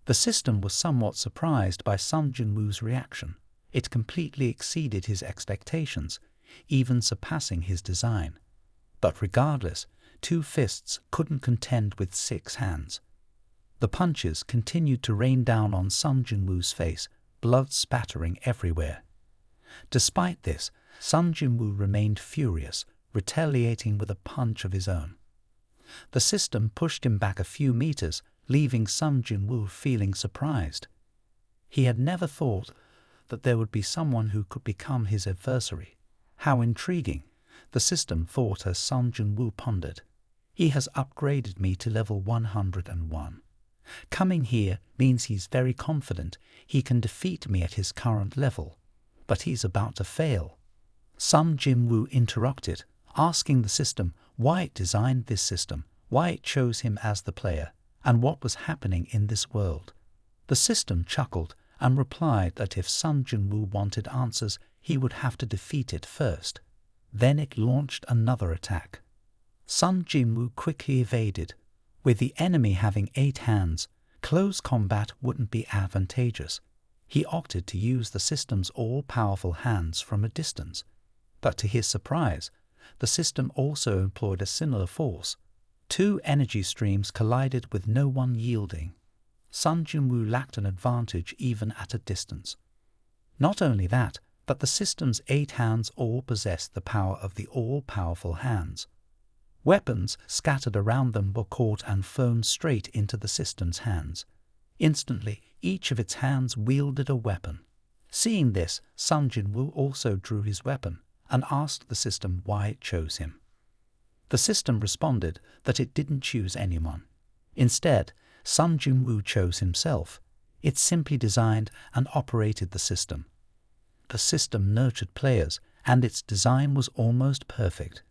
The system was somewhat surprised by Sung Jin Woo's reaction. It completely exceeded his expectations, even surpassing his design. But regardless, 2 fists couldn't contend with 6 hands. The punches continued to rain down on Sung Jin Woo's face, blood spattering everywhere. Despite this, Sung Jin Woo remained furious, retaliating with a punch of his own. The system pushed him back a few meters, leaving Sung Jin Woo feeling surprised. He had never thought that there would be someone who could become his adversary. How intriguing, the system thought as Sung Jin Woo pondered. He has upgraded me to level 101. Coming here means he's very confident he can defeat me at his current level, but he's about to fail. Sung Jin Woo interrupted, asking the system why it designed this system, why it chose him as the player, and what was happening in this world. The system chuckled and replied that if Sung Jin Woo wanted answers, he would have to defeat it first. Then it launched another attack. Sung Jin Woo quickly evaded. With the enemy having 8 hands, close combat wouldn't be advantageous. He opted to use the system's all-powerful hands from a distance. But to his surprise, the system also employed a similar force. 2 energy streams collided with no one yielding. Sung Jin Woo lacked an advantage even at a distance. Not only that, but the system's 8 hands all possessed the power of the all-powerful hands. Weapons scattered around them were caught and thrown straight into the system's hands. Instantly, each of its hands wielded a weapon. Seeing this, Sung Jin Woo also drew his weapon and asked the system why it chose him. The system responded that it didn't choose anyone. Instead, Sung Jin Woo chose himself. It simply designed and operated the system. The system nurtured players, and its design was almost perfect.